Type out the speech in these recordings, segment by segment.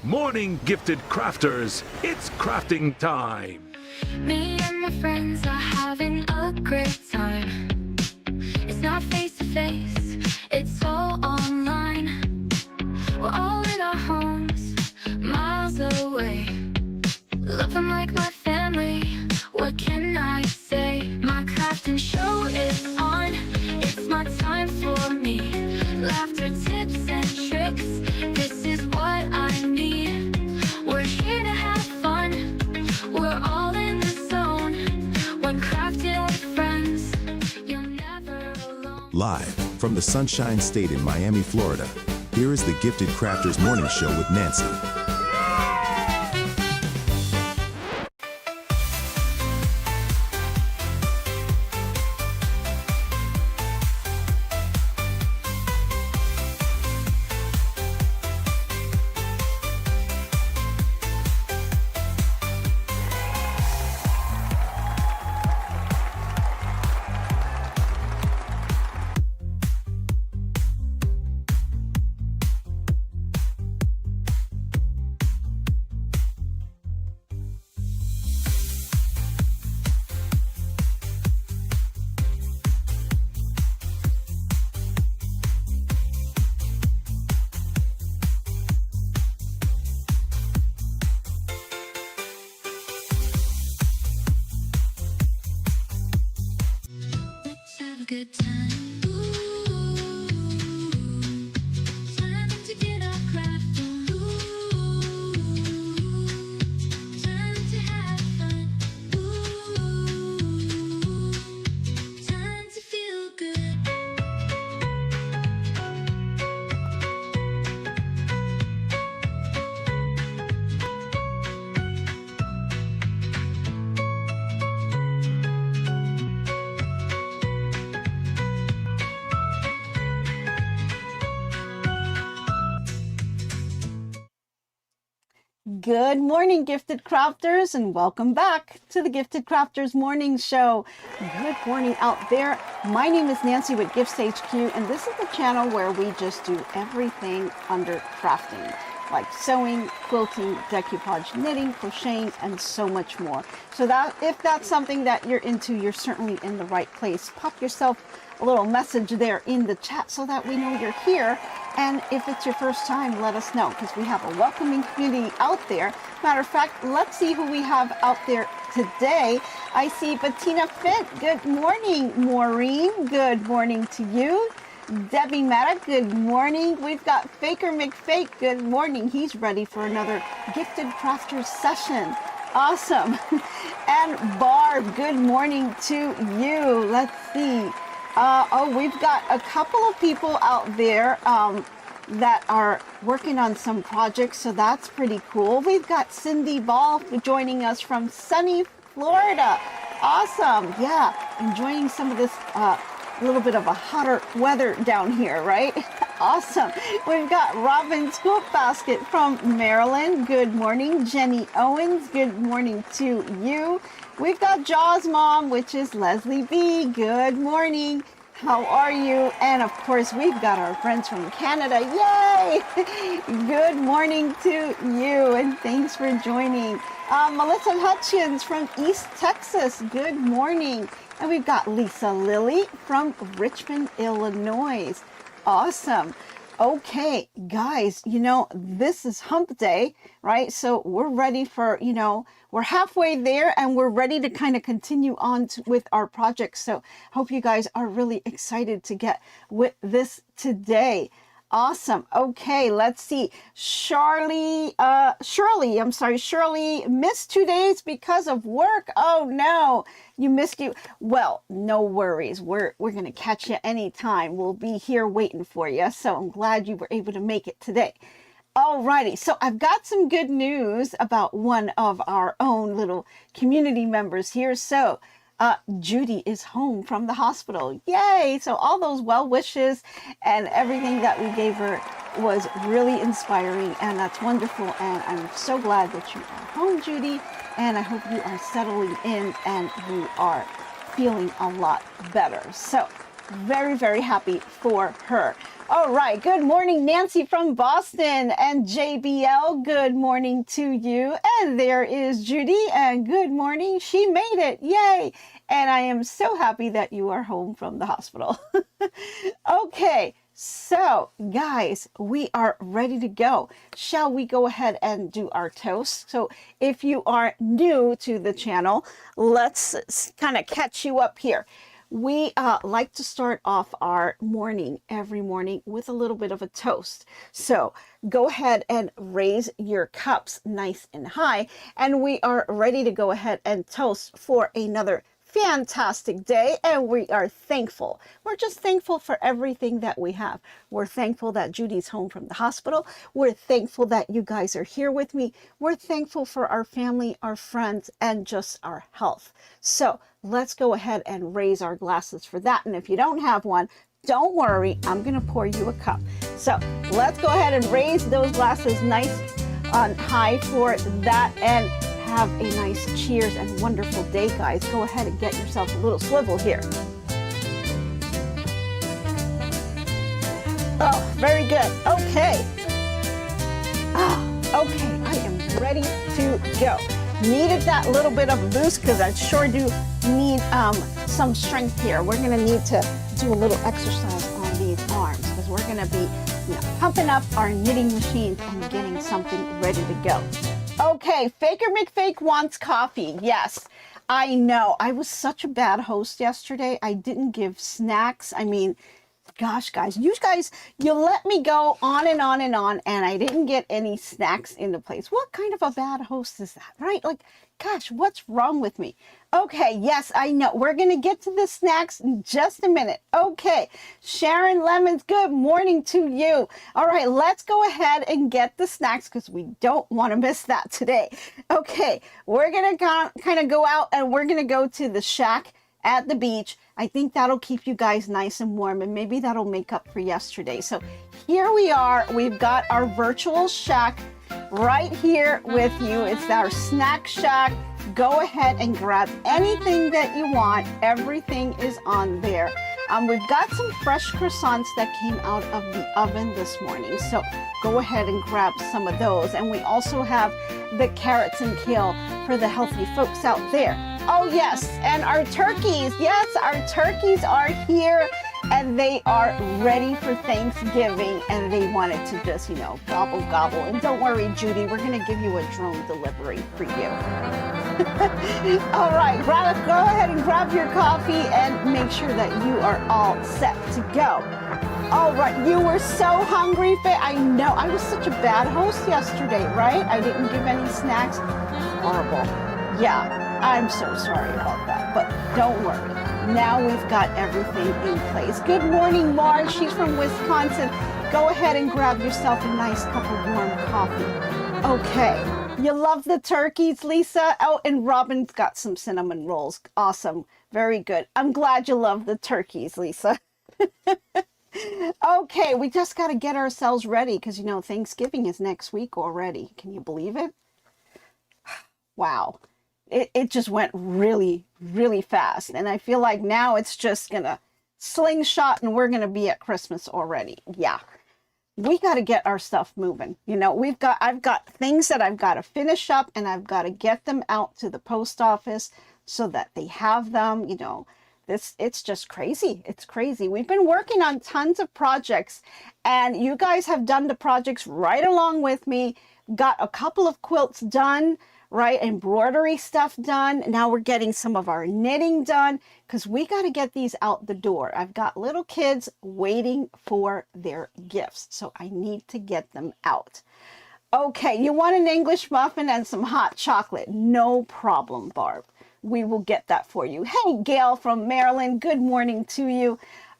Morning, gifted crafters. It's crafting time. Me and my friends are having a great time. It's not face to face, it's all online. We're all in our homes, miles away. Love them like my family, what can I say? My crafting show is on, it's my time for me. Laughter, tips and tricks, this is what I need. We're here to have fun, we're all in the zone. When crafting with friends, you're never alone. Live from the Sunshine State in Miami, Florida, here is the Gifted Crafters Morning Show with Nancy. Let's have a good time. Ooh, time to get our craft on. Ooh, time to have fun. Ooh, time to feel good. Good morning, Gifted Crafters, and welcome back to the Gifted Crafters Morning Show. Good morning out there. My name is Nancy with GiftsHQ, and this is the channel where we just do everything under crafting, like sewing, quilting, decoupage, knitting, crocheting, and so much more. So that if that's something that you're into, you're certainly in the right place. Pop yourself a little message there in the chat so that we know you're here. And if it's your first time, let us know, because we have a welcoming community out there. Matter of fact, let's see who we have out there today. I see Bettina Fit. Good morning. Maureen, good morning to you. Debbie Meta, good morning. We've got Faker McFake. Good morning. He's ready for another Gifted Crafters session. Awesome. And Barb, good morning to you. Let's see. We've got a couple of people out there that are working on some projects, so that's pretty cool. We've got Cindy Ball joining us from sunny Florida. Awesome. Yeah, enjoying some of this little bit of a hotter weather down here, right? Awesome. We've got Robin Scoop Basket from Maryland. Good morning. Jenny Owens, good morning to you. We've got Jaws Mom, which is Leslie B. Good morning. How are you? And of course, we've got our friends from Canada. Yay! Good morning to you, and thanks for joining. Melissa Hutchins from East Texas. Good morning. And we've got Lisa Lilly from Richmond, Illinois. Awesome. Okay, guys, this is hump day, right? So we're ready for, we're halfway there and we're ready to kind of continue on with our project. So hope you guys are really excited to get with this today. Awesome. Okay, let's see. Shirley missed 2 days because of work. Oh no, you missed you. Well, no worries. We're going to catch you anytime. We'll be here waiting for you. So I'm glad you were able to make it today. Alrighty, so I've got some good news about one of our own little community members here. So Judy is home from the hospital. Yay! So all those well wishes and everything that we gave her was really inspiring, and that's wonderful. And I'm so glad that you are home, Judy, and I hope you are settling in and you are feeling a lot better. So very, very happy for her. All right, good morning, Nancy from Boston, and JBL, good morning to you. And there is Judy, and good morning, she made it, yay. And I am so happy that you are home from the hospital. Okay, so guys, we are ready to go. Shall we go ahead and do our toast? So if you are new to the channel, let's kind of catch you up here. We like to start off our morning every morning with a little bit of a toast. So go ahead and raise your cups nice and high. And we are ready to go ahead and toast for another fantastic day, and we are thankful. We're just thankful for everything that we have. We're thankful that Judy's home from the hospital. We're thankful that you guys are here with me. We're thankful for our family, our friends, and just our health. So let's go ahead and raise our glasses for that. And if you don't have one, don't worry, I'm gonna pour you a cup. So let's go ahead and raise those glasses nice on high for that, and have a nice cheers and wonderful day, guys. Go ahead and get yourself a little swivel here. Oh, very good. Okay. Okay, I am ready to go. Needed that little bit of a boost because I sure do need some strength here. We're gonna need to do a little exercise on these arms because we're gonna be pumping up our knitting machines and getting something ready to go. Okay, Faker McFake wants coffee. Yes, I know. I was such a bad host yesterday. I didn't give snacks. I mean, gosh, guys, you let me go on and on and on, and I didn't get any snacks into place. What kind of a bad host is that, right? Like, gosh, what's wrong with me? Okay, yes, I know. We're going to get to the snacks in just a minute. Okay, Sharon Lemons, good morning to you. All right, let's go ahead and get the snacks because we don't want to miss that today. Okay, we're going to kind of go out and we're going to go to the shack at the beach. I think that'll keep you guys nice and warm, and maybe that'll make up for yesterday. So here we are. We've got our virtual shack right here with you. It's our snack shack. Go ahead and grab anything that you want. Everything is on there. We've got some fresh croissants that came out of the oven this morning. So go ahead and grab some of those. And we also have the carrots and kale for the healthy folks out there. Oh yes, and our turkeys. Yes, our turkeys are here and they are ready for Thanksgiving, and they wanted to just, gobble, gobble. And don't worry, Judy, we're gonna give you a drone delivery for you. All right, go ahead and grab your coffee and make sure that you are all set to go. All right, you were so hungry, Faye. I know, I was such a bad host yesterday, right? I didn't give any snacks. Horrible. Yeah, I'm so sorry about that, but don't worry. Now we've got everything in place. Good morning, Marge. She's from Wisconsin. Go ahead and grab yourself a nice cup of warm coffee. Okay. You love the turkeys, Lisa? Oh, and Robin's got some cinnamon rolls. Awesome. Very good. I'm glad you love the turkeys, Lisa. Okay, we just got to get ourselves ready because, Thanksgiving is next week already. Can you believe it? Wow. It just went really, really fast. And I feel like now it's just going to slingshot and we're going to be at Christmas already. Yeah. We got to get our stuff moving. I've got things that I've got to finish up, and I've got to get them out to the post office so that they have them. It's just crazy. It's crazy. We've been working on tons of projects, and you guys have done the projects right along with me. Got a couple of quilts done, right? Embroidery stuff done. Now we're getting some of our knitting done because we got to get these out the door. I've got little kids waiting for their gifts, so I need to get them out. Okay, you want an English muffin and some hot chocolate? No problem, Barb. We will get that for you. Hey, Gail from Maryland, good morning to you.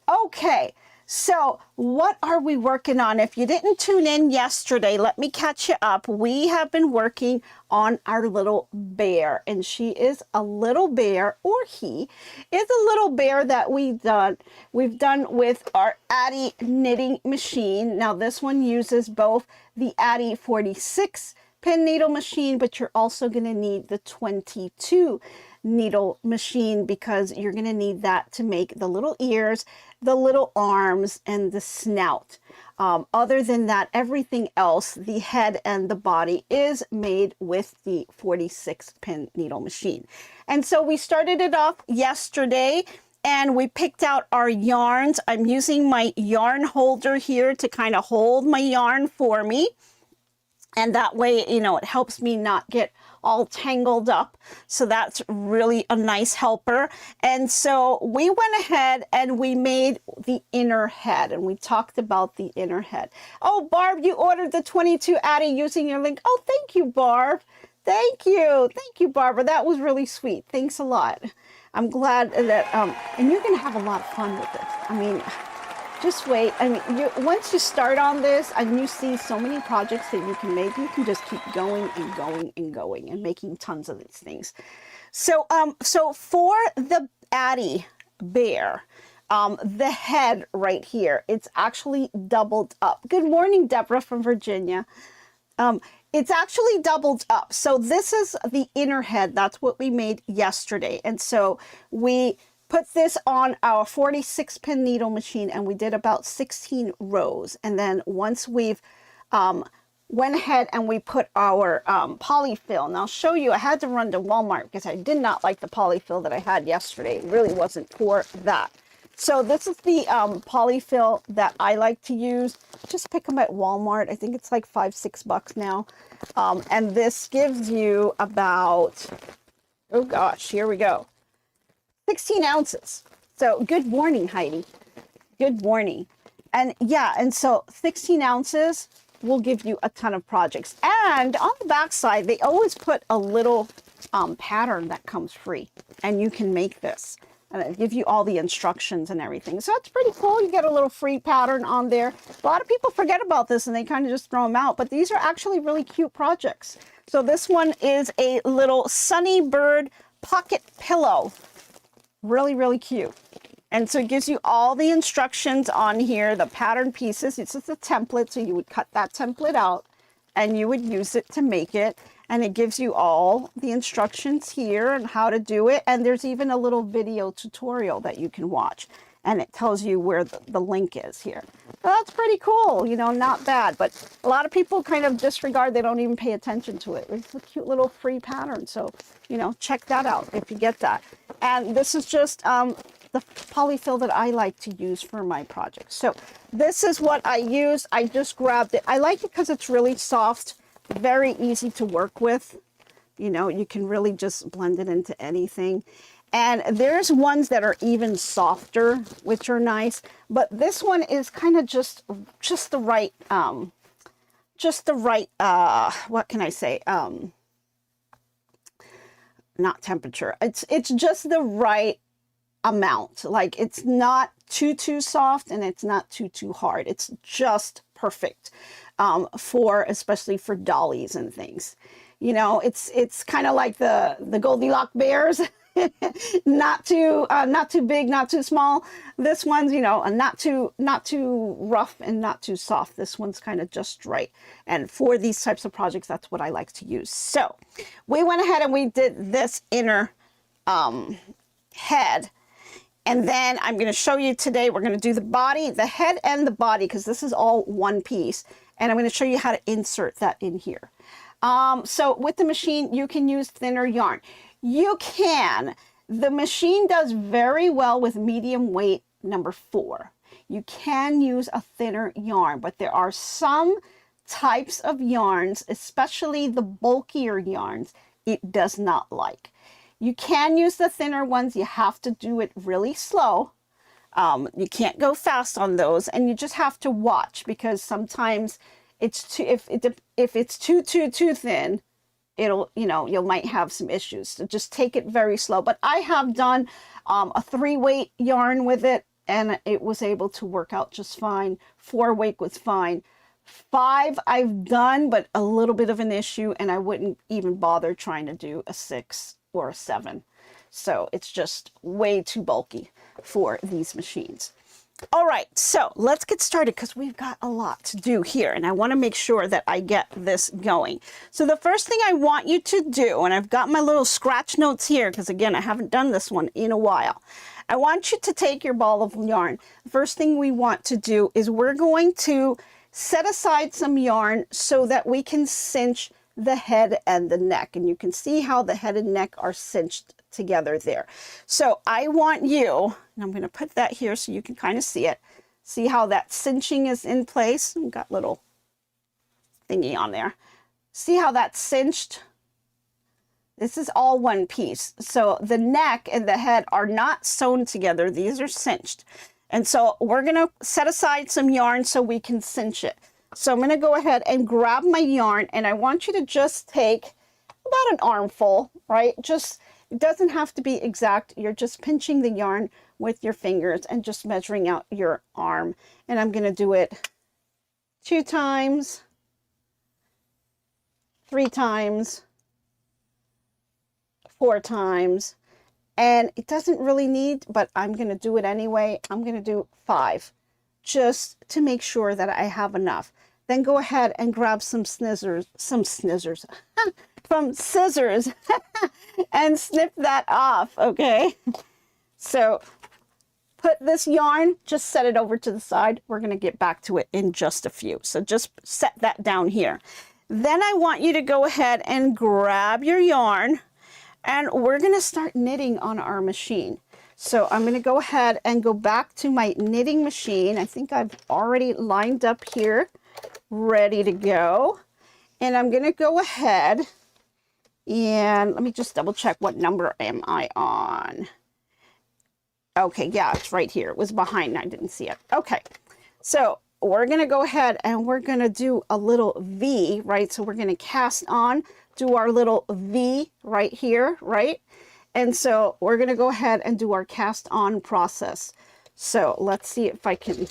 Okay, so what are we working on? If you didn't tune in yesterday, let me catch you up. We have been working on our little bear, and she is a little bear, or he is a little bear that we've done with our Addi knitting machine. Now this one uses both the Addi 46 pin needle machine, but you're also going to need the 22 needle machine because you're going to need that to make the little ears, the little arms, and the snout. Other than that, everything else, the head and the body, is made with the 46 pin needle machine. And so we started it off yesterday and we picked out our yarns. I'm using my yarn holder here to kind of hold my yarn for me. And that way, you know, it helps me not get all tangled up. So that's really a nice helper. And so we went ahead and we made the inner head, and we talked about the inner head. Oh, Barb, you ordered the 22 Addi using your link. Oh, thank you, Barb. Thank you. Thank you, Barbara. That was really sweet. Thanks a lot. I'm glad that, and you're going to have a lot of fun with it. I mean, just wait. I mean, once you start on this and you see so many projects that you can make, you can just keep going and going and going and making tons of these things. So, so for the Addi bear, the head right here, it's actually doubled up. Good morning, Deborah from Virginia. It's actually doubled up. So this is the inner head. That's what we made yesterday. And so we put this on our 46 pin needle machine and we did about 16 rows. And then once we've went ahead and we put our polyfill, and I'll show you, I had to run to Walmart because I did not like the polyfill that I had yesterday. It really wasn't for that. So this is the polyfill that I like to use. Just pick them at Walmart. I think it's like $5-6 now. And this gives you about, oh gosh, here we go, 16 ounces. So good morning, Heidi. Good morning. And yeah, and so 16 ounces will give you a ton of projects. And on the back side, they always put a little pattern that comes free, and you can make this. And it gives you all the instructions and everything. So it's pretty cool. You get a little free pattern on there. A lot of people forget about this and they kind of just throw them out, but these are actually really cute projects. So this one is a little Sunny Bird pocket pillow. Really, really cute. And so it gives you all the instructions on here, the pattern pieces. It's just a template, so you would cut that template out and you would use it to make it. And it gives you all the instructions here and how to do it. And there's even a little video tutorial that you can watch. And it tells you where the link is here. So that's pretty cool, you know, not bad. But a lot of people kind of disregard, they don't even pay attention to it. It's a cute little free pattern. So, you know, check that out if you get that. And this is just the polyfill that I like to use for my projects. So this is what I use. I just grabbed it. I like it because it's really soft. Very easy to work with. You know, you can really just blend it into anything. And there's ones that are even softer, which are nice. But this one is kind of just the right, what can I say? Not temperature. It's just the right amount. Like it's not too soft and it's not too hard. It's just perfect. Especially for dollies and things. You know, it's kind of like the Goldilocks bears. not too big, not too small. This one's, you know, not too rough and not too soft. This one's kind of just right. And for these types of projects, that's what I like to use. So we went ahead and we did this inner head. And then I'm going to show you today, we're going to do the body, the head and the body, because this is all one piece. And I'm going to show you how to insert that in here. So with the machine, you can use thinner yarn. You can. The machine does very well with medium weight number 4. You can use a thinner yarn, but there are some types of yarns, especially the bulkier yarns, it does not like. You can use the thinner ones. You have to do it really slow. You can't go fast on those, and you just have to watch because sometimes it's too, if it's too thin, it'll, you know, you might have some issues. So just take it very slow. But I have done a 3-weight yarn with it, and it was able to work out just fine. 4-weight was fine. 5 I've done, but a little bit of an issue, and I wouldn't even bother trying to do a 6 or a 7. So it's just way too bulky for these machines. All right, so let's get started because we've got a lot to do here and I want to make sure that I get this going. So the first thing I want you to do, and I've got my little scratch notes here because again, I haven't done this one in a while. I want you to take your ball of yarn. The first thing we want to do is we're going to set aside some yarn so that we can cinch the head and the neck. And you can see how the head and neck are cinched together there. So I want you, and I'm going to put that here so you can kind of see it. See how that cinching is in place? I've got little thingy on there. See how that's cinched? This is all one piece. So the neck and the head are not sewn together. These are cinched. And so we're going to set aside some yarn so we can cinch it. So I'm going to go ahead and grab my yarn and I want you to just take about an armful, right? Just, it doesn't have to be exact. You're just pinching the yarn with your fingers and just measuring out your arm. And I'm going to do it 2 times, 3 times, 4 times. And it doesn't really need, but I'm going to do it anyway. I'm going to do 5 just to make sure that I have enough. Then go ahead and grab some scissors and snip that off, okay? So put this yarn, just set it over to the side. We're going to get back to it in just a few. So just set that down here. Then I want you to go ahead and grab your yarn and we're going to start knitting on our machine. So I'm going to go ahead and go back to my knitting machine. I think I've already lined up here, ready to go. And I'm going to go ahead and let me just double check what number am I on. Okay, yeah, it's right here. It was behind, I didn't see it. Okay, so we're going to go ahead and we're going to do a little V, right? So we're going to cast on, do our little V right here, right? And so we're going to go ahead and do our cast on process. So let's see if I can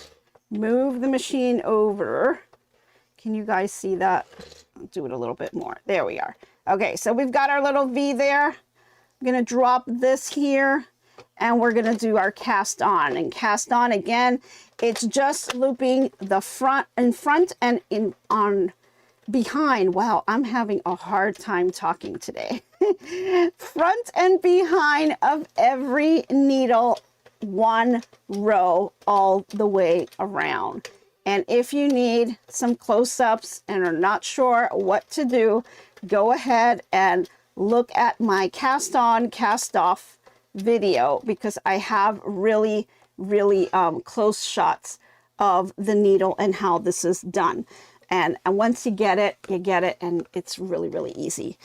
move the machine over. Can you guys see that? I'll do it a little bit more. There we are. Okay, so we've got our little V there. I'm going to drop this here and we're going to do our cast on. And cast on again, it's just looping the front and in on behind. Wow, I'm having a hard time talking today. Front and behind of every needle, 1 row all the way around. And if you need some close-ups and are not sure what to do, go ahead and look at my cast on, cast off video because I have really close shots of the needle and how this is done. And once you get it, and it's really easy.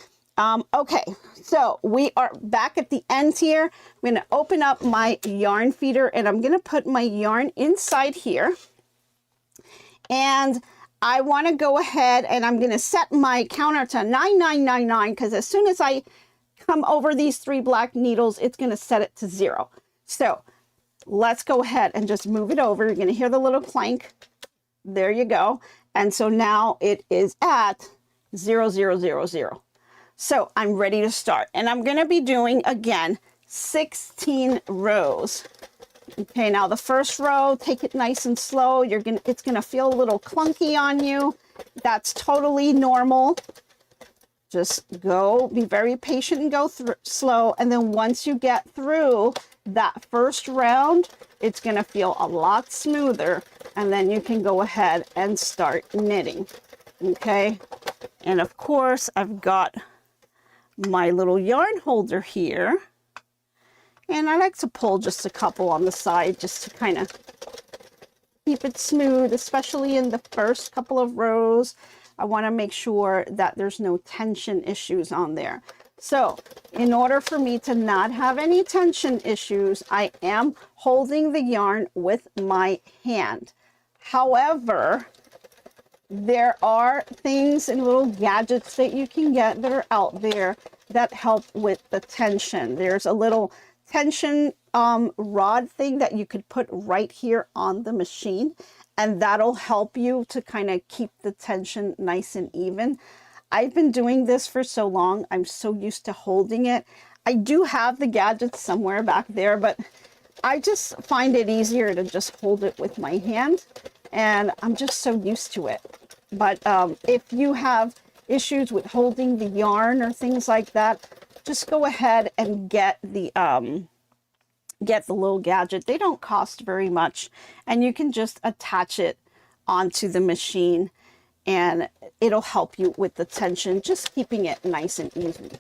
Okay, so we are back at the end here. I'm going to open up my yarn feeder and I'm going to put my yarn inside here. And I want to go ahead and I'm going to set my counter to 9999 because as soon as I come over these 3 black needles, it's going to set it to 0. So let's go ahead and just move it over. You're going to hear the little clank. There you go. And so now it is at 0, 0, 0, 0. So I'm ready to start. And I'm going to be doing, again, 16 rows. Okay, now the first row, take it nice and slow. It's going to feel a little clunky on you. That's totally normal. Just go, be very patient and go through slow. And then once you get through that first round, it's going to feel a lot smoother. And then you can go ahead and start knitting. Okay. And of course, I've got my little yarn holder here. And I like to pull just a couple on the side just to kind of keep it smooth, especially in the first couple of rows. I want to make sure that there's no tension issues on there. So in order for me to not have any tension issues, I am holding the yarn with my hand. However, there are things and little gadgets that you can get that are out there that help with the tension. There's a little tension rod thing that you could put right here on the machine, and that'll help you to kind of keep the tension nice and even. I've been doing this for so long, I'm so used to holding it. I do have the gadgets somewhere back there, but I just find it easier to just hold it with my hand, and I'm just so used to it. But if you have issues with holding the yarn or things like that, just go ahead and get the little gadget. They don't cost very much, and you can just attach it onto the machine, and it'll help you with the tension, just keeping it nice and easy.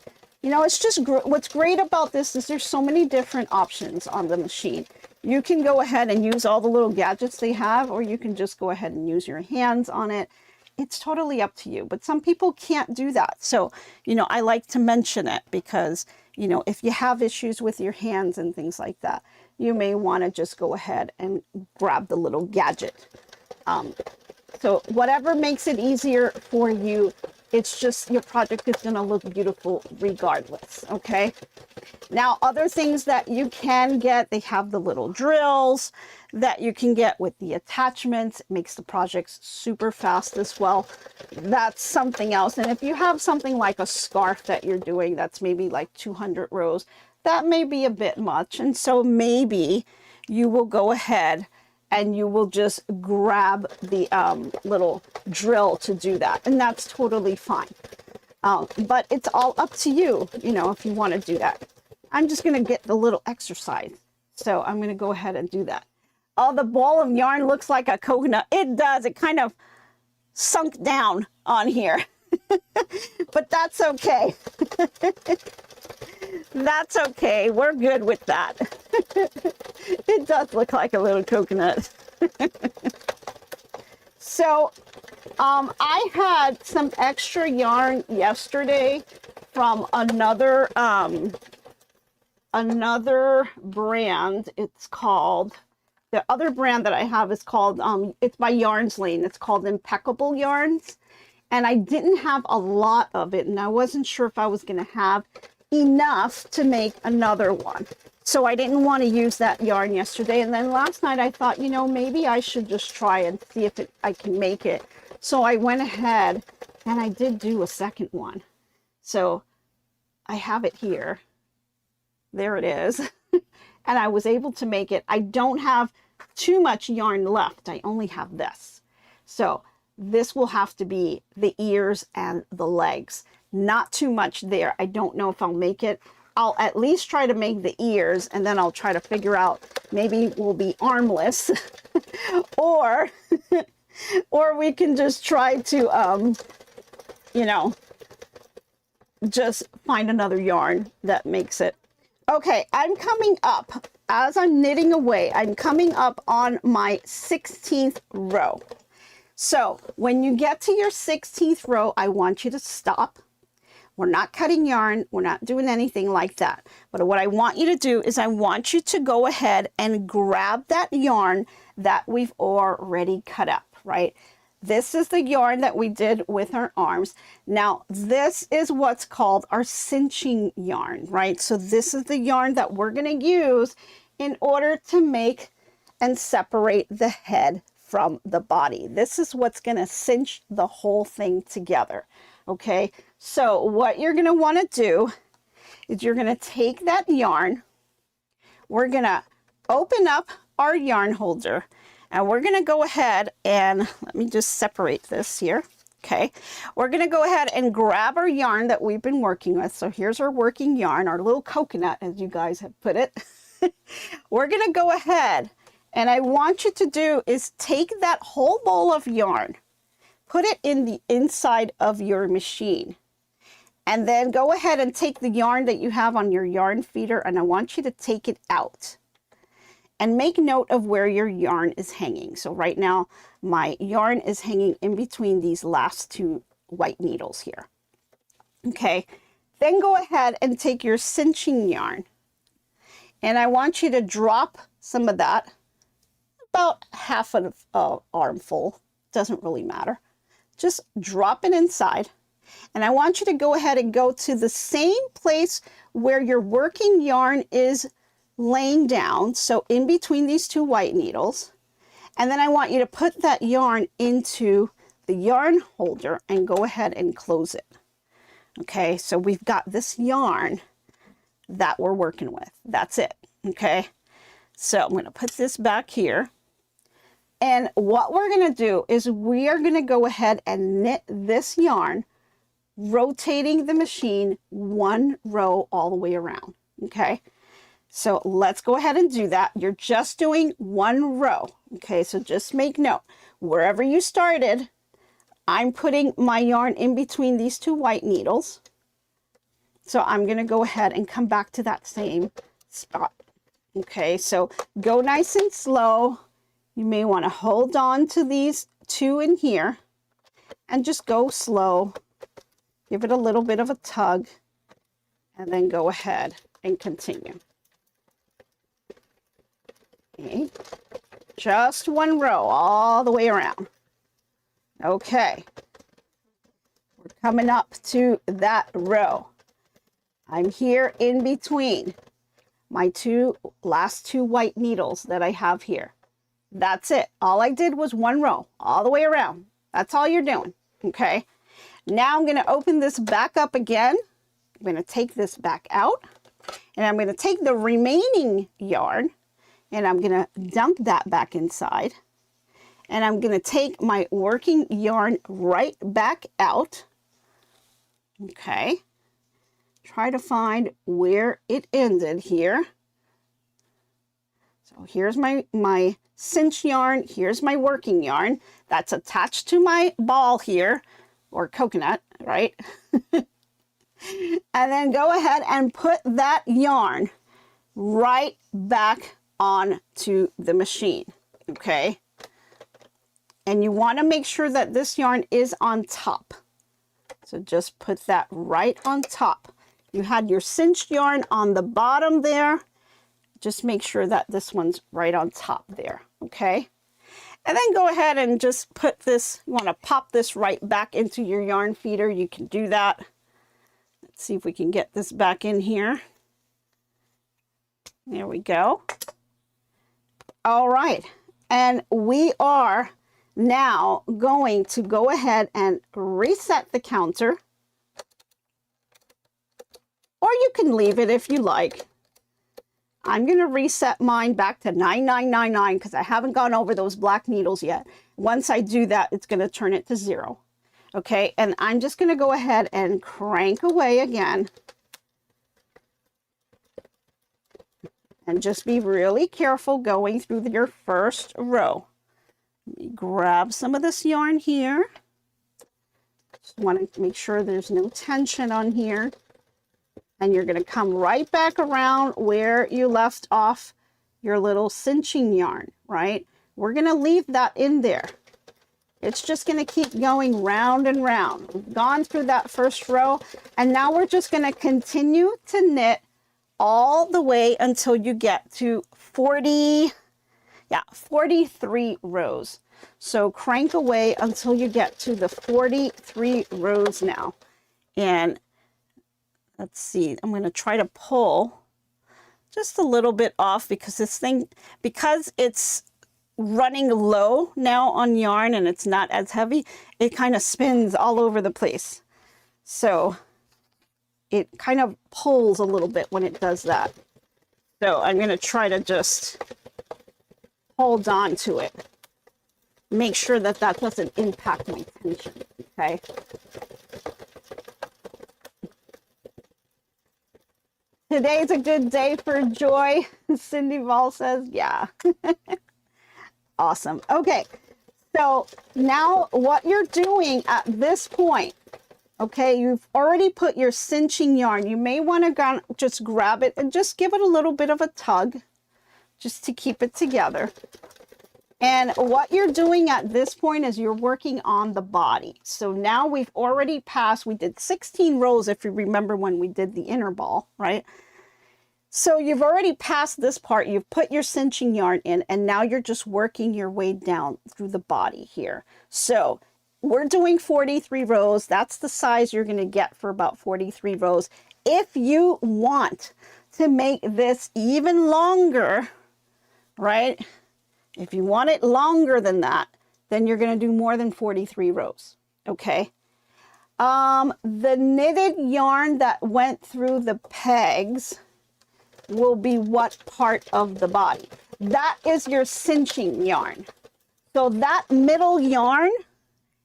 You know, it's just what's great about this is there's so many different options on the machine. You can go ahead and use all the little gadgets they have, or you can just go ahead and use your hands on it. It's totally up to you, but some people can't do that. So, you know, I like to mention it because, you know, if you have issues with your hands and things like that, you may want to just go ahead and grab the little gadget. So whatever makes it easier for you, it's just your project is going to look beautiful regardless, okay? Now, other things that you can get, they have the little drills that you can get with the attachments. It makes the projects super fast as well. That's something else. And if you have something like a scarf that you're doing, that's maybe like 200 rows, that may be a bit much. And so maybe you will go ahead and you will just grab the little drill to do that. And that's totally fine. But it's all up to you, you know, if you want to do that. I'm just going to get the little exercise. So I'm going to go ahead and do that. Oh, the ball of yarn looks like a coconut. It does. It kind of sunk down on here. But that's okay. That's okay. We're good with that. It does look like a little coconut. So I had some extra yarn yesterday from another brand. It's called, the other brand that I have is called, it's by Yarns Lane. It's called Impeccable Yarns. And I didn't have a lot of it, and I wasn't sure if I was going to have enough to make another one. So I didn't want to use that yarn yesterday. And then last night I thought, you know, maybe I should just try and see if I can make it. So I went ahead and I did do a second one. So I have it here. There it is. And I was able to make it. I don't have too much yarn left. I only have this. So this will have to be the ears and the legs. Not too much there. I don't know if I'll make it. I'll at least try to make the ears, and then I'll try to figure out, maybe we'll be armless or we can just try to, you know, just find another yarn that makes it. Okay, I'm coming up, as I'm knitting away, I'm coming up on my 16th row. So when you get to your 16th row, I want you to stop. We're not cutting yarn. We're not doing anything like that. But what I want you to do is I want you to go ahead and grab that yarn that we've already cut up, right? This is the yarn that we did with our arms. Now, this is what's called our cinching yarn, right? So this is the yarn that we're going to use in order to make and separate the head from the body. This is what's going to cinch the whole thing together. Okay, so what you're going to want to do is you're going to take that yarn. We're going to open up our yarn holder, and we're going to go ahead and let me just separate this here. Okay, we're going to go ahead and grab our yarn that we've been working with. So here's our working yarn, our little coconut, as you guys have put it. We're going to go ahead, and I want you to do is take that whole bowl of yarn, put it in the inside of your machine, and then go ahead and take the yarn that you have on your yarn feeder, and I want you to take it out and make note of where your yarn is hanging. So right now my yarn is hanging in between these last two white needles here. Okay, then go ahead and take your cinching yarn, and I want you to drop some of that, about half an armful, doesn't really matter. Just drop it inside, and I want you to go ahead and go to the same place where your working yarn is laying down, so in between these two white needles, and then I want you to put that yarn into the yarn holder and go ahead and close it. Okay, so we've got this yarn that we're working with. That's it. Okay, So I'm going to put this back here. And what we're going to do is we are going to go ahead and knit this yarn, rotating the machine one row all the way around. Okay. So let's go ahead and do that. You're just doing one row. Okay. So just make note, wherever you started, I'm putting my yarn in between these two white needles. So I'm going to go ahead and come back to that same spot. Okay. So go nice and slow. You may want to hold on to these two in here and just go slow. Give it a little bit of a tug and then go ahead and continue. Okay. Just one row all the way around. Okay. We're coming up to that row. I'm here in between my last two white needles that I have here. That's it. All I did was one row all the way around. That's all you're doing. Okay. Now I'm going to open this back up again. I'm going to take this back out and I'm going to take the remaining yarn and I'm going to dump that back inside. And I'm going to take my working yarn right back out. Okay. Try to find where it ended here. So here's my cinch yarn. Here's my working yarn that's attached to my ball here, or coconut, right? And then go ahead and put that yarn right back onto the machine, okay? And you want to make sure that this yarn is on top. So just put that right on top. You had your cinched yarn on the bottom there. Just make sure that this one's right on top there, okay? And then go ahead and just put this, you want to pop this right back into your yarn feeder. You can do that. Let's see if we can get this back in here. There we go. All right. And we are now going to go ahead and reset the counter. Or you can leave it if you like. I'm going to reset mine back to 9999 because I haven't gone over those black needles yet. Once I do that, it's going to turn it to 0. Okay, and I'm just going to go ahead and crank away again. And just be really careful going through your first row. Let me grab some of this yarn here. Just want to make sure there's no tension on here. And you're going to come right back around where you left off your little cinching yarn, right? We're going to leave that in there. It's just going to keep going round and round. We've gone through that first row, and now we're just going to continue to knit all the way until you get to 43 rows. So crank away until you get to the 43 rows now. And let's see, I'm going to try to pull just a little bit off because this thing, because it's running low now on yarn and it's not as heavy, it kind of spins all over the place. So it kind of pulls a little bit when it does that. So I'm going to try to just hold on to it. Make sure that that doesn't impact my tension, okay? Today's a good day for joy, Cindy Ball says. Yeah. Awesome. Okay, so now what you're doing at this point, okay, you've already put your cinching yarn. You may want to just grab it and just give it a little bit of a tug just to keep it together. And what you're doing at this point is you're working on the body. So now we've already passed, we did 16 rows if you remember when we did the inner ball, right? So you've already passed this part, you've put your cinching yarn in, and now you're just working your way down through the body here. So we're doing 43 rows. That's the size you're going to get for about 43 rows. If you want to make this even longer, right? If you want it longer than that, then you're going to do more than 43 rows, okay? The knitted yarn that went through the pegs will be what part of the body? that is your cinching yarn. So that middle yarn,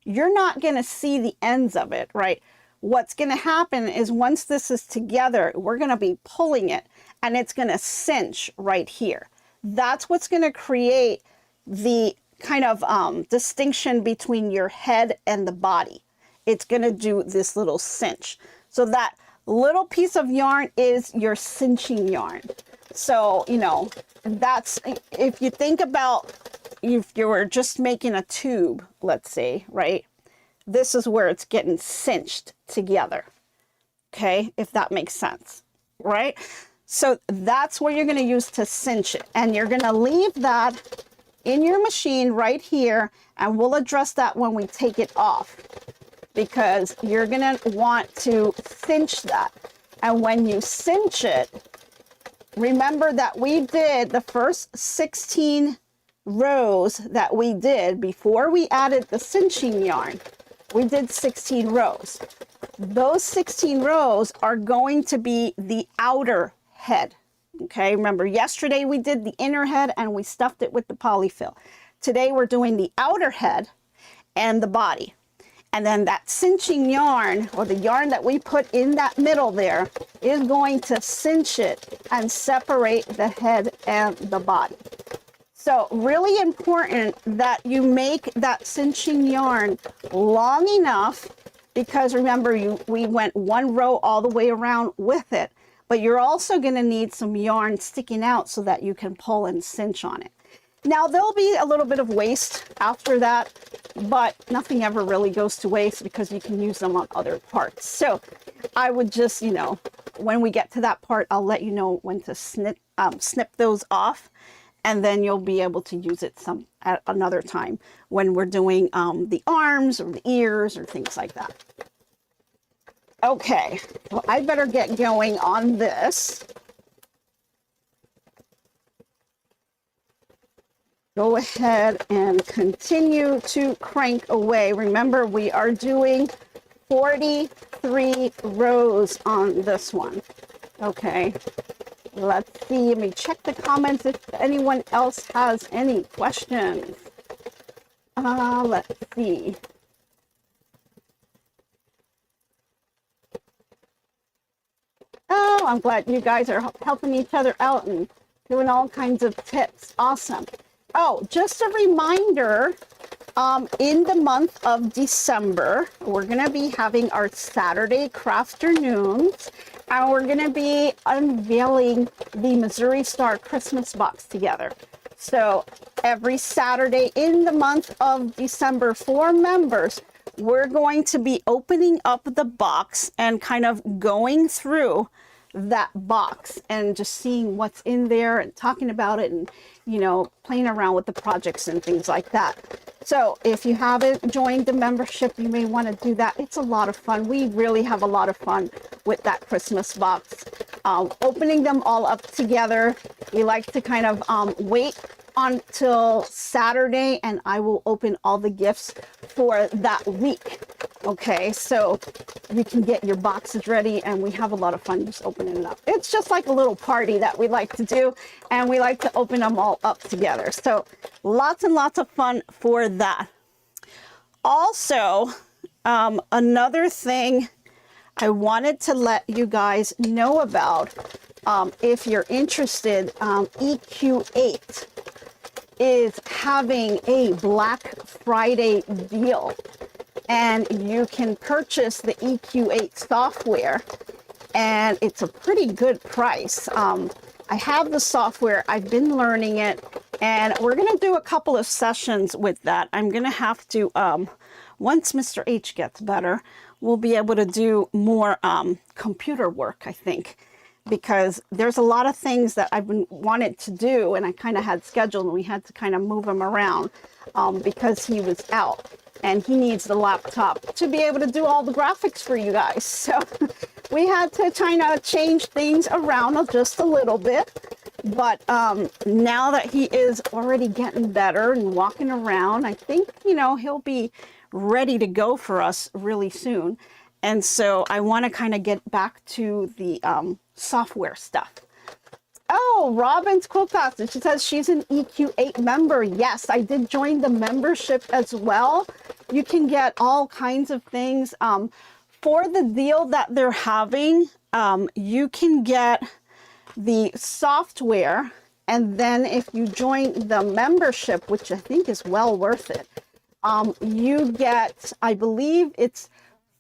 you're not going to see the ends of it, right? What's going to happen is once this is together, we're going to be pulling it and it's going to cinch right here. That's what's going to create the kind of distinction between your head and the body. It's going to do this little cinch. So that little piece of yarn is your cinching yarn. So, you know, that's, if you think about, if you were just making a tube, let's say, right? This is where it's getting cinched together. Okay, if that makes sense, right? So that's what you're going to use to cinch it. And you're going to leave that in your machine right here, and we'll address that when we take it off, because you're going to want to cinch that. And when you cinch it, remember that we did the first 16 rows that we did before we added the cinching yarn. We did 16 rows. Those 16 rows are going to be the outer head. Okay, remember yesterday we did the inner head and we stuffed it with the polyfill. Today we're doing the outer head and the body. And then that cinching yarn, or the yarn that we put in that middle there, is going to cinch it and separate the head and the body. So really important that you make that cinching yarn long enough, because remember we went one row all the way around with it, but you're also going to need some yarn sticking out so that you can pull and cinch on it. Now there'll be a little bit of waste after that, but nothing ever really goes to waste because you can use them on other parts. So I would just, you know, when we get to that part, I'll let you know when to snip those off, and then you'll be able to use it at another time when we're doing the arms or the ears or things like that. Okay, well, I better get going on this. Go ahead and continue to crank away. Remember, we are doing 43 rows on this one. Okay, let's see. Let me check the comments if anyone else has any questions. Let's see. Oh, I'm glad you guys are helping each other out and doing all kinds of tips. Awesome. Oh, just a reminder, in the month of December, we're going to be having our Saturday Crafternoons, and we're going to be unveiling the Missouri Star Christmas box together. So every Saturday in the month of December for members, we're going to be opening up the box and kind of going through that box and just seeing what's in there and talking about it and, you know, playing around with the projects and things like that. So if you haven't joined the membership, you may want to do that. It's a lot of fun. We really have a lot of fun with that Christmas box. Opening them all up together. We like to kind of wait until Saturday, and I will open all the gifts for that week. Okay, so you can get your boxes ready, and we have a lot of fun just opening it up. It's just like a little party that we like to do, and we like to open them all up together. So lots and lots of fun for that. Also, another thing I wanted to let you guys know about, if you're interested, EQ8 is having a Black Friday deal, and you can purchase the EQ8 software, and it's a pretty good price. I have the software, I've been learning it, and we're going to do a couple of sessions with that. I'm going to have to, once Mr. H gets better, we'll be able to do more computer work, I think, because there's a lot of things that I've been wanted to do, and I kind of had scheduled, and we had to kind of move him around because he was out, and he needs the laptop to be able to do all the graphics for you guys. So we had to kind of change things around just a little bit. But now that he is already getting better and walking around, I think, you know, he'll be ready to go for us really soon. And so I want to kind of get back to the software stuff. Oh, Robin's Quilt Class. She says she's an EQ8 member. Yes, I did join the membership as well. You can get all kinds of things. For the deal that they're having, you can get the software, and then if you join the membership, which I think is well worth it, you get, I believe it's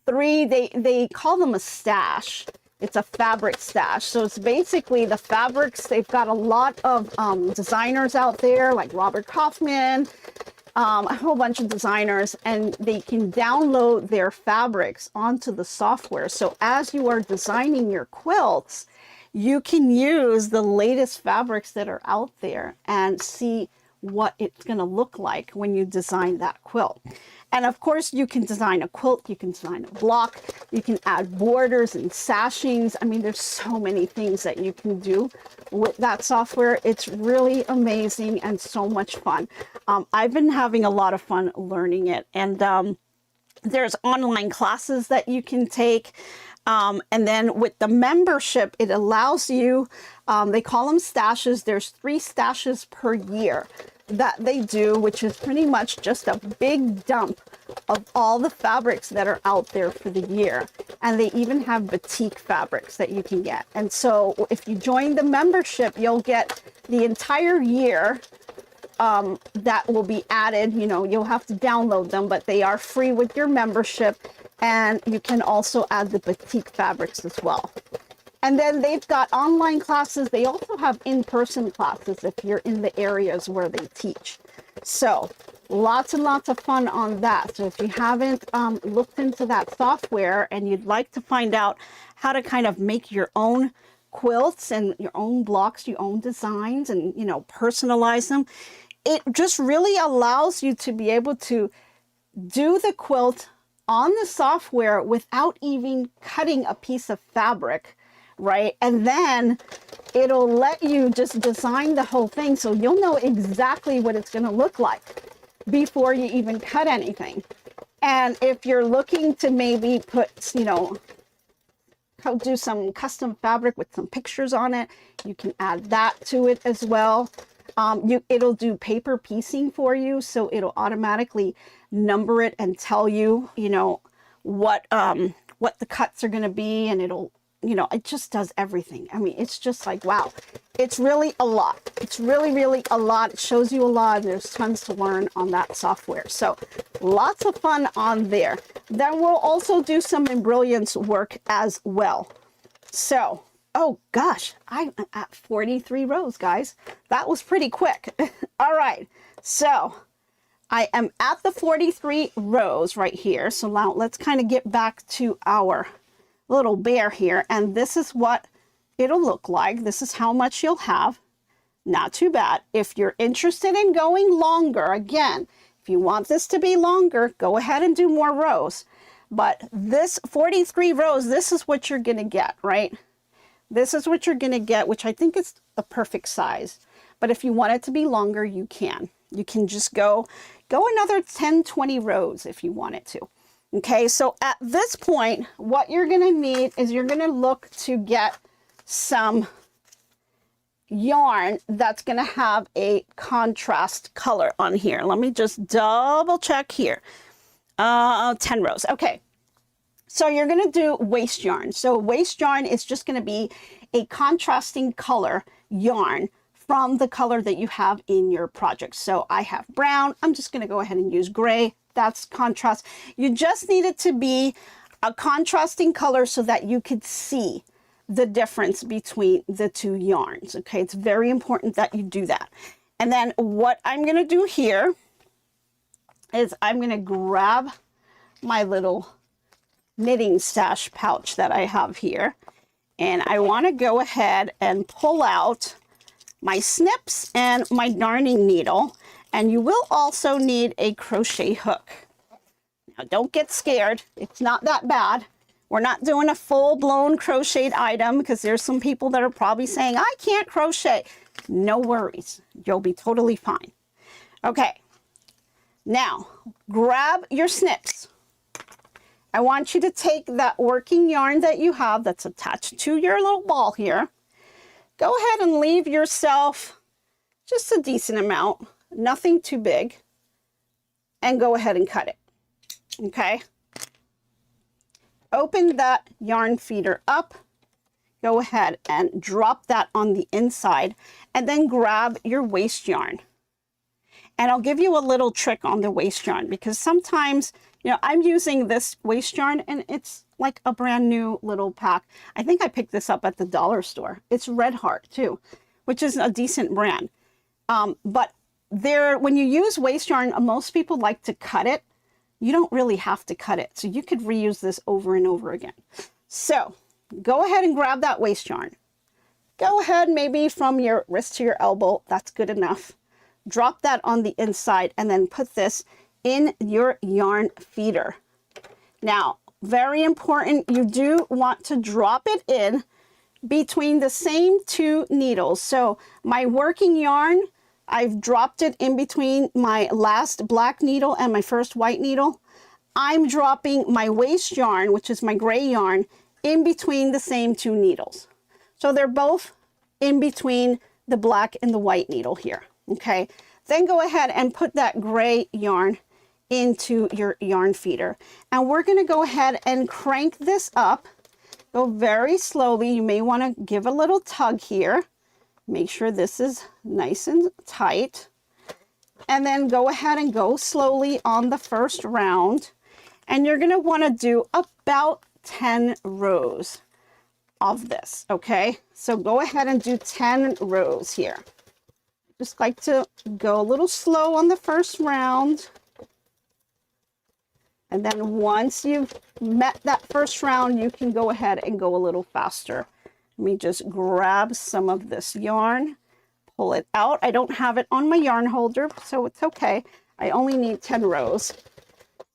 3, they call them a stash. It's a fabric stash. So it's basically the fabrics. They've got a lot of designers out there like Robert Kaufman, a whole bunch of designers, and they can download their fabrics onto the software. So as you are designing your quilts, you can use the latest fabrics that are out there and see what it's going to look like when you design that quilt. And of course, you can design a quilt, you can design a block, you can add borders and sashings. I mean, there's so many things that you can do with that software. It's really amazing and so much fun. I've been having a lot of fun learning it. And there's online classes that you can take. And then with the membership, it allows you, they call them stashes. There's 3 stashes per year that they do, which is pretty much just a big dump of all the fabrics that are out there for the year. And they even have boutique fabrics that you can get. And so if you join the membership, you'll get the entire year that will be added. You know, you'll have to download them, but they are free with your membership. And you can also add the boutique fabrics as well. And then they've got online classes. They also have in-person classes if you're in the areas where they teach. So lots and lots of fun on that. So if you haven't looked into that software and you'd like to find out how to kind of make your own quilts and your own blocks, your own designs, and, you know, personalize them, it just really allows you to be able to do the quilt on the software without even cutting a piece of fabric, right? And then it'll let you just design the whole thing, so you'll know exactly what it's going to look like before you even cut anything. And if you're looking to maybe put, you know, do some custom fabric with some pictures on it, you can add that to it as well. It'll do paper piecing for you, so it'll automatically number it and tell you, you know, what the cuts are going to be, and it'll, you know, it just does everything. I mean, it's just like, wow, it's really a lot. It's really, really a lot. It shows you a lot, and there's tons to learn on that software. So lots of fun on there. Then we'll also do some embrilliance work as well. So, oh gosh, I'm at 43 rows, guys. That was pretty quick. All right, so I am at the 43 rows right here. So now let's kind of get back to our little bear here. And this is what it'll look like. This is how much you'll have. Not too bad. If you're interested in going longer, again, if you want this to be longer, go ahead and do more rows. But this 43 rows, this is what you're going to get, right? This is what you're going to get, which I think is the perfect size. But if you want it to be longer, you can. You can just go another 10, 20 rows if you wanted to. Okay, so at this point, what you're going to need is you're going to look to get some yarn that's going to have a contrast color on here. Let me just double check here. 10 rows. Okay. So you're going to do waste yarn. So waste yarn is just going to be a contrasting color yarn from the color that you have in your project. So I have brown. I'm just going to go ahead and use gray. That's contrast. You just need it to be a contrasting color so that you could see the difference between the 2 yarns. Okay, it's very important that you do that. And then what I'm going to do here is I'm going to grab my little knitting stash pouch that I have here, and I want to go ahead and pull out my snips and my darning needle. And you will also need a crochet hook. Now don't get scared, it's not that bad. We're not doing a full-blown crocheted item, because there's some people that are probably saying, I can't crochet. No worries, you'll be totally fine. Okay, now grab your snips. I want you to take that working yarn that you have that's attached to your little ball here. go ahead and leave yourself just a decent amount, nothing too big, and go ahead and cut it, okay? Open that yarn feeder up, go ahead and drop that on the inside, and then grab your waste yarn. And I'll give you a little trick on the waste yarn, because sometimes, you know, I'm using this waste yarn and it's like a brand new little pack. I think I picked this up at the dollar store. It's Red Heart too, which is a decent brand. But when you use waste yarn, most people like to cut it. You don't really have to cut it. So you could reuse this over and over again. So go ahead and grab that waste yarn. Go ahead, maybe from your wrist to your elbow. That's good enough. Drop that on the inside and then put this in your yarn feeder. Now, very important, you do want to drop it in between the same two needles. So my working yarn, I've dropped it in between my last black needle and my first white needle. I'm dropping my waste yarn, which is my gray yarn, in between the same two needles. So they're both in between the black and the white needle here. Okay, then go ahead and put that gray yarn into your yarn feeder. And we're going to go ahead and crank this up. Go very slowly. You may want to give a little tug here. Make sure this is nice and tight. And then go ahead and go slowly on the first round. And you're going to want to do about 10 rows of this. Okay, so go ahead and do 10 rows here. Just like to go a little slow on the first round. And then once you've met that first round, you can go ahead and go a little faster. Let me just grab some of this yarn, pull it out. I don't have it on my yarn holder, so it's okay. I only need 10 rows.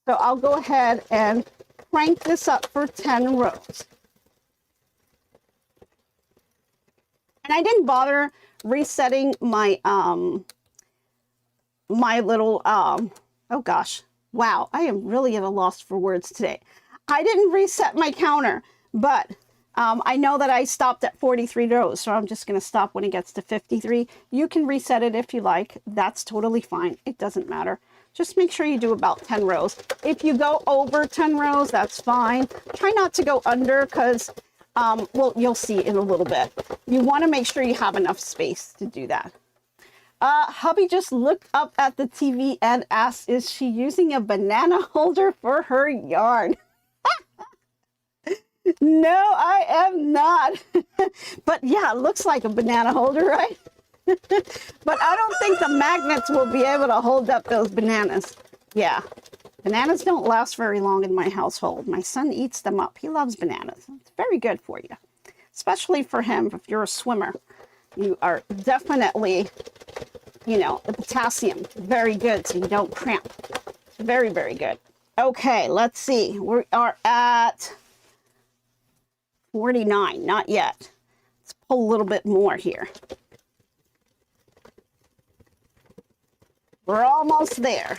So I'll go ahead and crank this up for 10 rows. And I didn't bother resetting my my little oh gosh, wow, I am really at a loss for words today. I didn't reset my counter, but I know that I stopped at 43 rows, so I'm just going to stop when it gets to 53. You can reset it if you like. That's totally fine. It doesn't matter. Just make sure you do about 10 rows. If you go over 10 rows, that's fine. Try not to go under, because well, you'll see in a little bit. You want to make sure you have enough space to do that. Hubby just looked up at the TV and asked, is she using a banana holder for her yarn? No, I am not. But yeah, it looks like a banana holder, right? But I don't think the magnets will be able to hold up those bananas. Yeah, bananas don't last very long in my household. My son eats them up. He loves bananas. It's very good for you, especially for him. If you're a swimmer, you are definitely, you know, the potassium, very good so you don't cramp. Very, very good. Okay, let's see. We are at 49, not yet. Let's pull a little bit more here. We're almost there.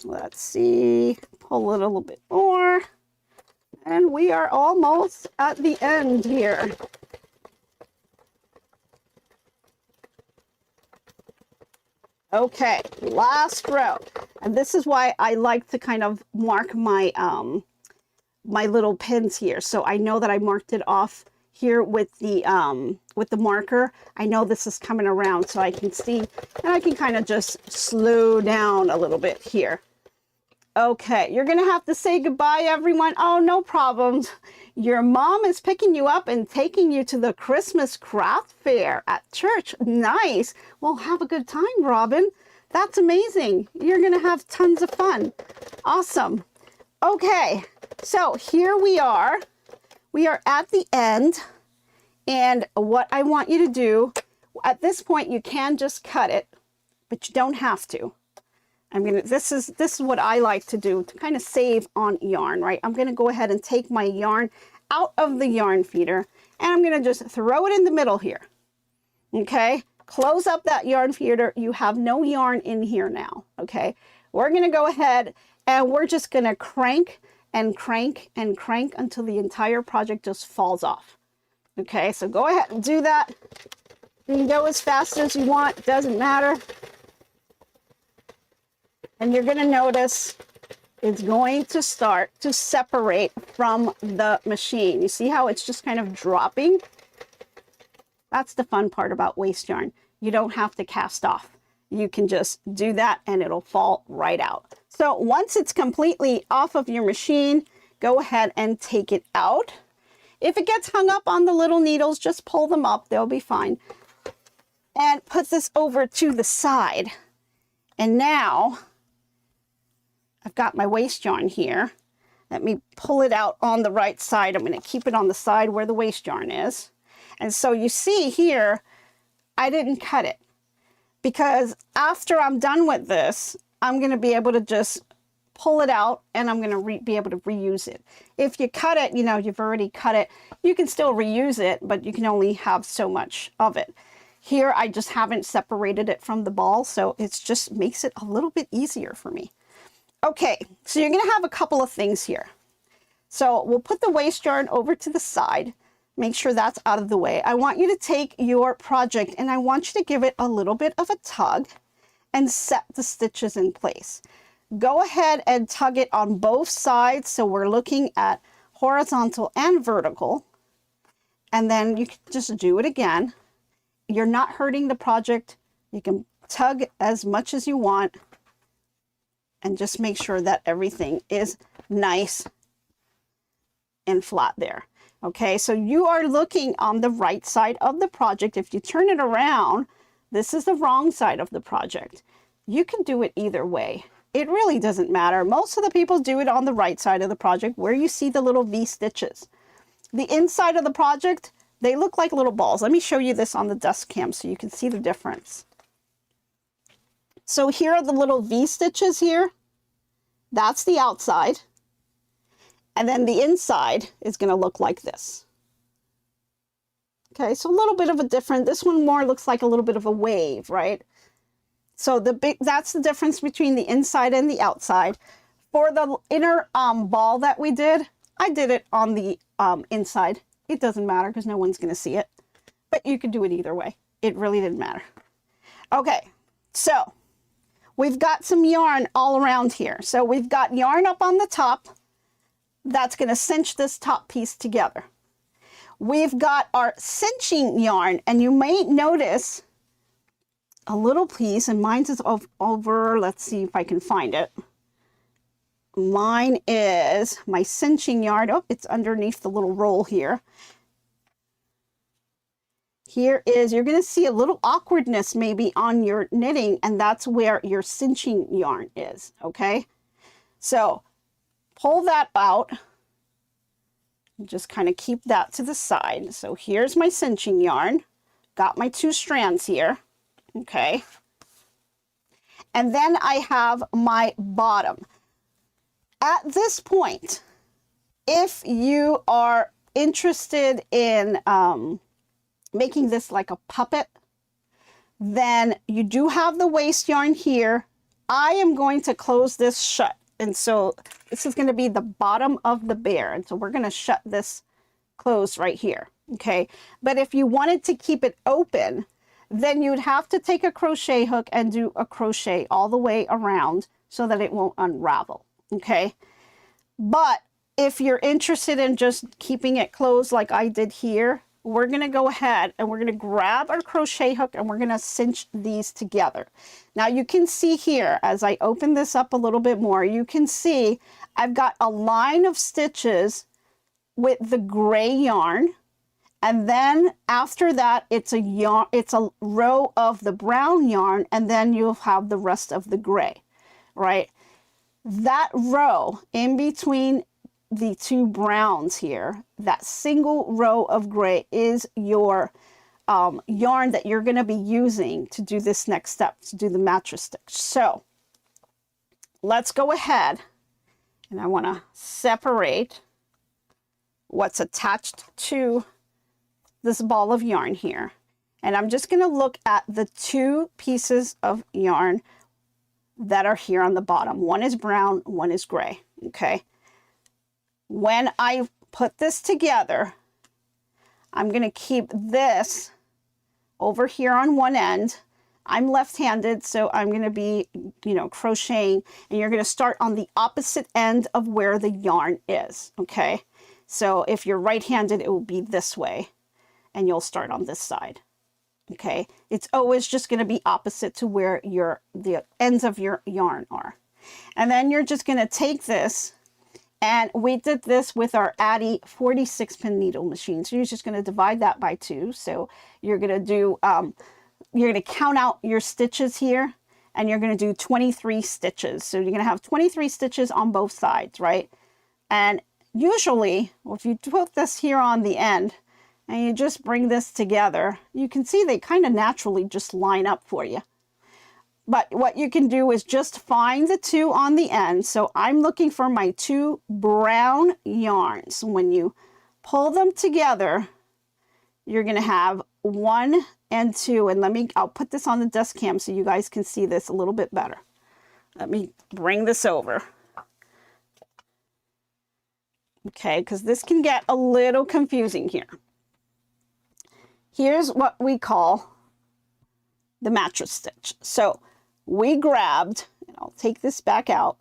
Let's see, pull it a little bit more. And we are almost at the end here. Okay, last row. And this is why I like to kind of mark my my little pins here. So I know that I marked it off here with the marker. I know this is coming around, so I can see, and I can kind of just slow down a little bit here. Okay, you're gonna have to say goodbye, everyone. Oh, no problems. Your mom is picking you up and taking you to the Christmas craft fair at church. Nice. Well, have a good time, Robin. That's amazing. You're gonna have tons of fun. Awesome. Okay, so here we are. We are at the end, and what I want you to do, at this point, you can just cut it, but you don't have to. This is what I like to do to kind of save on yarn, right? I'm gonna go ahead and take my yarn out of the yarn feeder, and I'm gonna just throw it in the middle here, okay? Close up that yarn feeder. You have no yarn in here now, okay? We're gonna go ahead and we're just gonna crank and crank until the entire project just falls off. Okay, so go ahead and do that. You can go as fast as you want, doesn't matter. And you're going to notice it's going to start to separate from the machine. You see how it's just kind of dropping? That's the fun part about waste yarn. You don't have to cast off. You can just do that and it'll fall right out. So once it's completely off of your machine, go ahead and take it out. If it gets hung up on the little needles, just pull them up. They'll be fine. And put this over to the side. And now I've got my waste yarn here. Let me pull it out on the right side. I'm going to keep it on the side where the waste yarn is. And so you see here, I didn't cut it because after I'm done with this, I'm going to be able to just pull it out and I'm going to be able to reuse it. If you cut it, you know, you've already cut it, you can still reuse it, but you can only have so much of it. Here, I just haven't separated it from the ball, so it just makes it a little bit easier for me. Okay, so you're going to have a couple of things here. So we'll put the waste yarn over to the side. Make sure that's out of the way. I want you to take your project and I want you to give it a little bit of a tug and set the stitches in place. Go ahead and tug it on both sides. So we're looking at horizontal and vertical. And then you can just do it again. You're not hurting the project. You can tug as much as you want and just make sure that everything is nice and flat there. Okay, so you are looking on the right side of the project. If you turn it around, this is the wrong side of the project. You can do it either way. It really doesn't matter. Most of the people do it on the right side of the project where you see the little V stitches. The inside of the project, they look like little balls. Let me show you this on the dust cam so you can see the difference. So here are the little V stitches here. That's the outside. And then the inside is going to look like this. Okay, so a little bit of a different, this one more looks like a little bit of a wave, right? So that's the difference between the inside and the outside. For the inner ball that we did, I did it on the inside. It doesn't matter because no one's going to see it. But you could do it either way. It really didn't matter. Okay, so we've got some yarn all around here. So we've got yarn up on the top. That's going to cinch this top piece together. We've got our cinching yarn, and you may notice a little piece, and mine's is over, let's see if I can find it. Mine is my cinching yarn. Oh, it's underneath the little roll here. Here is, you're going to see a little awkwardness maybe on your knitting, and that's where your cinching yarn is, okay? So pull that out. Just kind of keep that to the side. So here's my cinching yarn. Got my 2 strands here. Okay. And then I have my bottom. At this point, if you are interested in making this like a puppet, then you do have the waste yarn here. I am going to close this shut. And so this is going to be the bottom of the bear. And so we're going to shut this closed right here. Okay. But if you wanted to keep it open, then you'd have to take a crochet hook and do a crochet all the way around so that it won't unravel. Okay. But if you're interested in just keeping it closed like I did here, we're going to go ahead and we're going to grab our crochet hook and we're going to cinch these together. Now you can see here, as I open this up a little bit more, you can see I've got a line of stitches with the gray yarn. And then after that, it's a row of the brown yarn, and then you'll have the rest of the gray, right? That row in between the 2 browns here, that single row of gray is your yarn that you're going to be using to do this next step, to do the mattress stitch. So let's go ahead, and I want to separate what's attached to this ball of yarn here. And I'm just going to look at the 2 pieces of yarn that are here on the bottom. One is brown, one is gray. Okay. when I put this together, I'm going to keep this over here on one end. I'm left-handed, so I'm going to be, crocheting, and you're going to start on the opposite end of where the yarn is, okay? So if you're right-handed, it will be this way, and you'll start on this side, okay? It's always just going to be opposite to where the ends of your yarn are. And then you're just going to take this, and we did this with our Addi 46-pin needle machine. So you're just going to divide that by 2. So you're going to do, you're going to count out your stitches here, and you're going to do 23 stitches. So you're going to have 23 stitches on both sides, right? And usually, if you put this here on the end, and you just bring this together, you can see they kind of naturally just line up for you. But what you can do is just find the 2 on the end. So I'm looking for my 2 brown yarns. When you pull them together, you're going to have 1 and 2. And I'll put this on the desk cam so you guys can see this a little bit better. Let me bring this over. Okay, because this can get a little confusing here. Here's what we call the mattress stitch. So we grabbed, and I'll take this back out.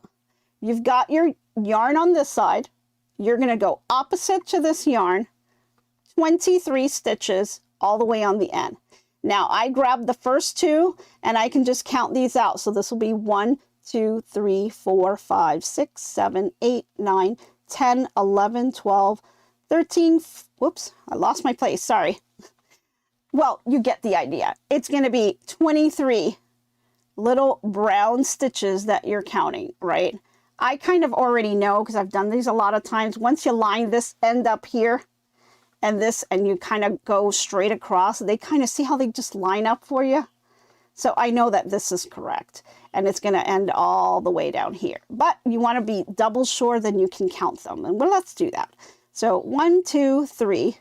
You've got your yarn on this side. You're going to go opposite to this yarn, 23 stitches all the way on the end. Now I grabbed the first 2, and I can just count these out. So this will be 1, 2, 3, 4, 5, 6, 7, 8, 9, 10, 11, 12, 13, whoops, I lost my place, sorry. Well, you get the idea. It's going to be 23 little brown stitches that you're counting, right? I kind of already know because I've done these a lot of times. Once you line this end up here and this, and you kind of go straight across, they kind of see how they just line up for you. So I know that this is correct, and it's going to end all the way down here. But you want to be double sure, then you can count them. And well, let's do that. So 1, 2, 3,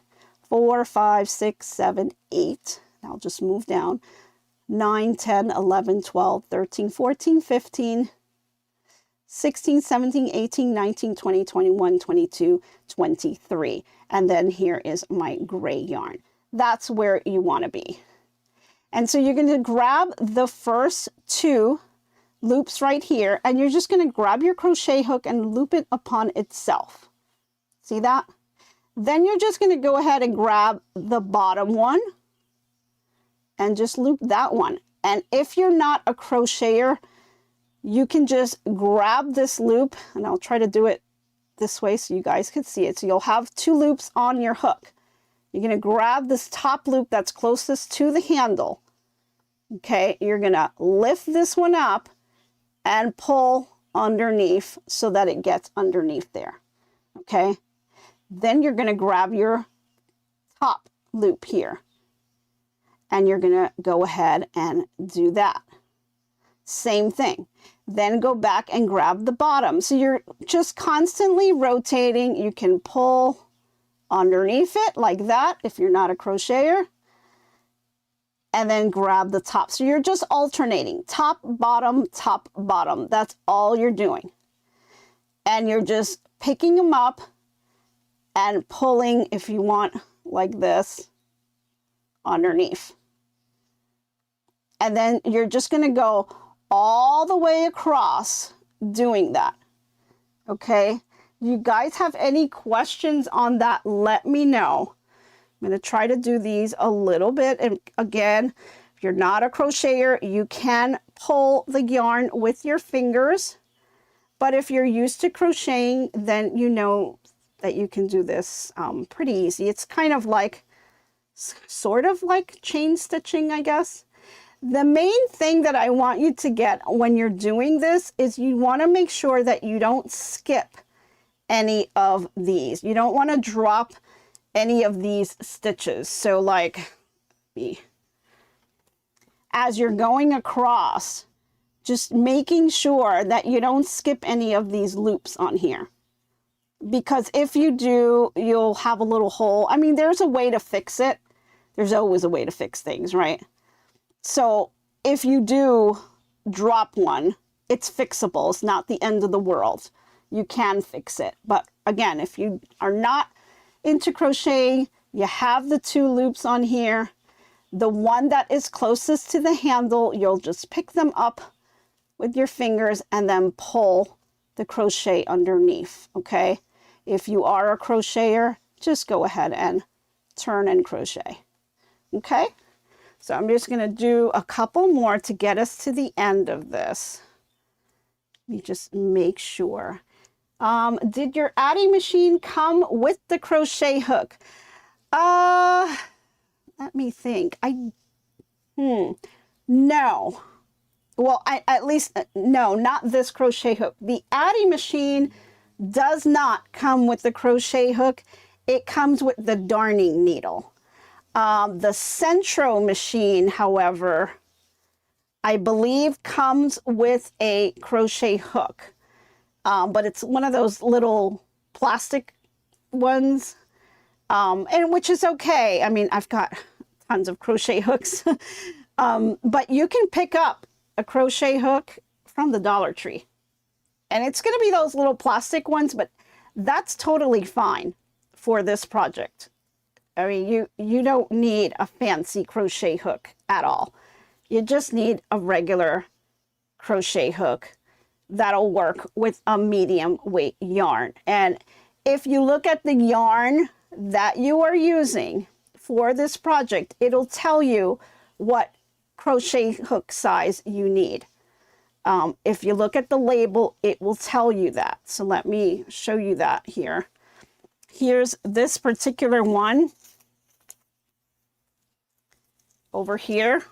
4, 5, 6, 7, 8. I'll just move down. 9, 10, 11, 12, 13, 14, 15, 16, 17, 18, 19, 20, 21, 22, 23. And then here is my gray yarn. That's where you want to be. And so you're going to grab the first 2 loops right here, and you're just going to grab your crochet hook and loop it upon itself. See that? Then you're just going to go ahead and grab the bottom one and just loop that one. And if you're not a crocheter, you can just grab this loop, and I'll try to do it this way so you guys can see it. So you'll have 2 loops on your hook. You're going to grab this top loop that's closest to the handle. Okay, you're going to lift this one up and pull underneath so that it gets underneath there. Okay, then you're going to grab your top loop here, and you're going to go ahead and do that. Same thing. Then go back and grab the bottom. So you're just constantly rotating. You can pull underneath it like that if you're not a crocheter, and then grab the top. So you're just alternating top, bottom, top, bottom. That's all you're doing. And you're just picking them up and pulling, if you want, like this, underneath. And then you're just going to go all the way across doing that. Okay? You guys have any questions on that? Let me know. I'm going to try to do these a little bit. And again, if you're not a crocheter, you can pull the yarn with your fingers. But if you're used to crocheting, then you know that you can do this pretty easy. It's kind of like, sort of like chain stitching, I guess. The main thing that I want you to get when you're doing this is you want to make sure that you don't skip any of these. You don't want to drop any of these stitches. So like, as you're going across, just making sure that you don't skip any of these loops on here. Because if you do, you'll have a little hole. I mean, there's a way to fix it. There's always a way to fix things, right? So if you do drop one, it's fixable. It's not the end of the world. You can fix it. But again, if you are not into crocheting, you have the 2 loops on here. The one that is closest to the handle, you'll just pick them up with your fingers and then pull the crochet underneath, okay? If you are a crocheter, just go ahead and turn and crochet, okay? So I'm just gonna do a couple more to get us to the end of this. Let me just make sure. Did your Addi machine come with the crochet hook? Let me think. No. Well, at least, no, not this crochet hook. The Addi machine does not come with the crochet hook. It comes with the darning needle. The Sentro machine, however, I believe comes with a crochet hook. But it's one of those little plastic ones, and which is okay. I mean, I've got tons of crochet hooks, but you can pick up a crochet hook from the Dollar Tree, and it's going to be those little plastic ones, but that's totally fine for this project. I mean, you don't need a fancy crochet hook at all. You just need a regular crochet hook that'll work with a medium weight yarn. And if you look at the yarn that you are using for this project, it'll tell you what crochet hook size you need. If you look at the label, it will tell you that. So let me show you that here. Here's this particular one over here.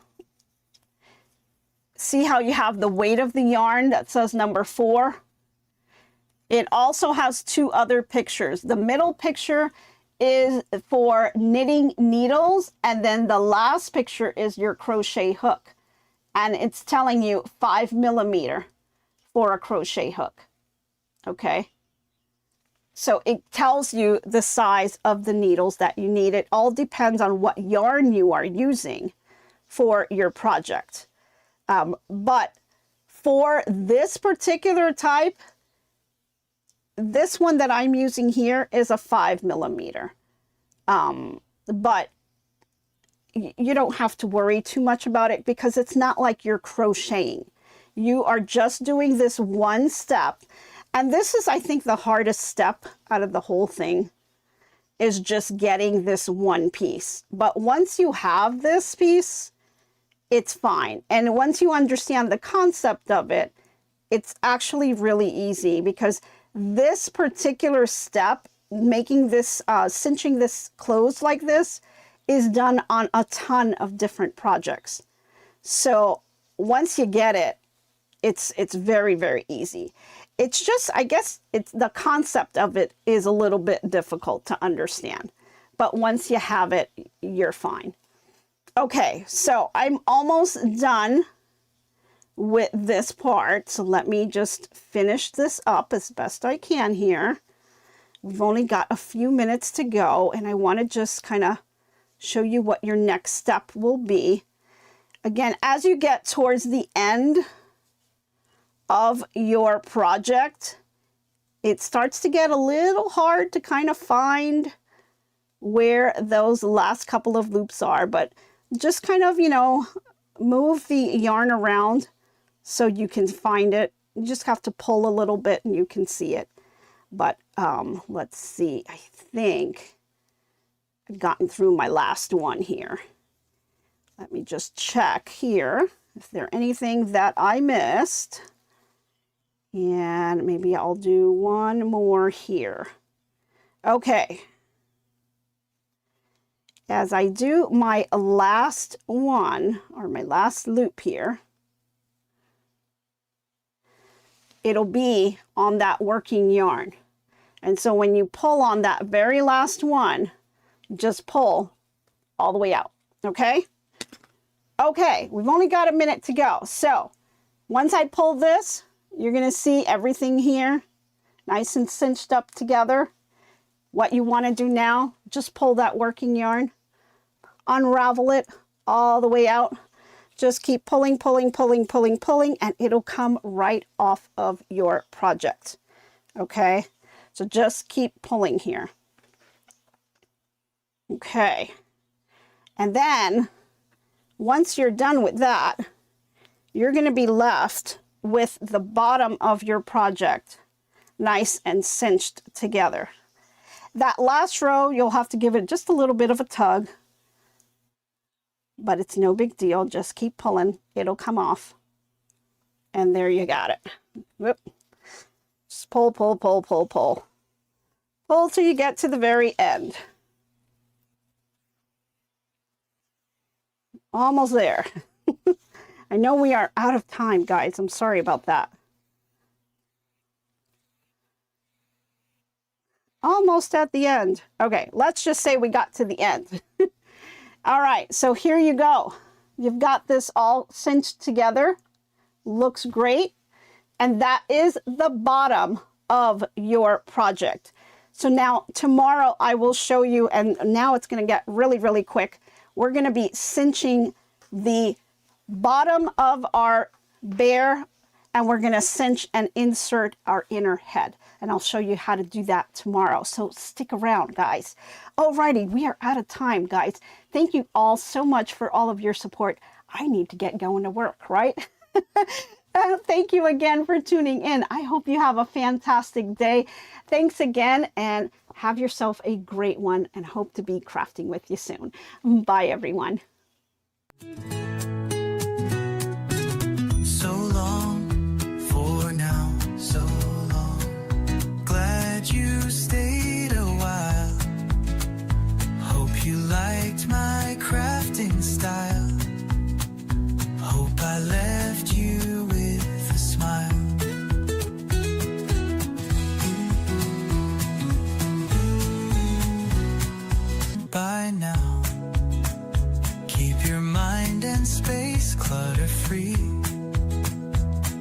See how you have the weight of the yarn that says number 4? It also has 2 other pictures. The middle picture is for knitting needles, and then the last picture is your crochet hook. And it's telling you 5mm for a crochet hook. Okay? So it tells you the size of the needles that you need. It all depends on what yarn you are using for your project. But for this particular type, this one that I'm using here is a 5mm. But you don't have to worry too much about it because it's not like you're crocheting. You are just doing this one step. And this is, I think, the hardest step out of the whole thing, is just getting this one piece. But once you have this piece, it's fine. And once you understand the concept of it, it's actually really easy, because this particular step, making this, cinching this closed like this, is done on a ton of different projects. So once you get it, it's very, very easy. It's just, I guess, it's the concept of it is a little bit difficult to understand. But once you have it, you're fine. Okay, so I'm almost done with this part. So let me just finish this up as best I can here. We've only got a few minutes to go, and I want to just kind of show you what your next step will be. Again, as you get towards the end of your project, it starts to get a little hard to kind of find where those last couple of loops are, but just kind of, you know, move the yarn around so you can find it. You just have to pull a little bit and you can see it. But let's see, I think I've gotten through my last one here. Let me just check here if there's anything that I missed. And maybe I'll do one more here. Okay. As I do my last one, or my last loop here, it'll be on that working yarn. And so when you pull on that very last one, just pull all the way out, okay? Okay, we've only got a minute to go. So once I pull this, you're gonna see everything here nice and cinched up together. What you wanna do now, just pull that working yarn, unravel it all the way out. Just keep pulling, pulling, pulling, pulling, pulling, and it'll come right off of your project, okay? So just keep pulling here. Okay. And then once you're done with that, you're going to be left with the bottom of your project nice and cinched together. That last row, you'll have to give it just a little bit of a tug, but it's no big deal. Just keep pulling. It'll come off. And there you got it. Whoop. Just pull, pull, pull, pull, pull. Pull till you get to the very end. Almost there. I know we are out of time, guys. I'm sorry about that. Almost at the end. Okay, let's just say we got to the end. All right, so here you go. You've got this all cinched together. Looks great. And that is the bottom of your project. So now tomorrow I will show you, and now it's going to get really, really quick. We're going to be cinching the bottom of our bear, and we're going to cinch and insert our inner head. And I'll show you how to do that tomorrow. So stick around, guys. Alrighty, we are out of time, guys. Thank you all so much for all of your support. I need to get going to work, right? Thank you again for tuning in. I hope you have a fantastic day. Thanks again, and have yourself a great one, and hope to be crafting with you soon. Bye, everyone. So long for now, so long. Glad you stayed a while. Hope you liked my crafting style. Hope I left you with a smile. By now, keep your mind and space clutter-free.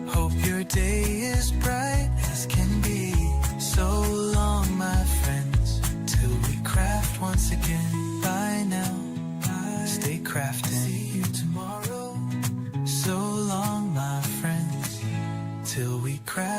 Hope your day is bright as can be. So long, my friends, till we craft once again. Bye now, stay crafty.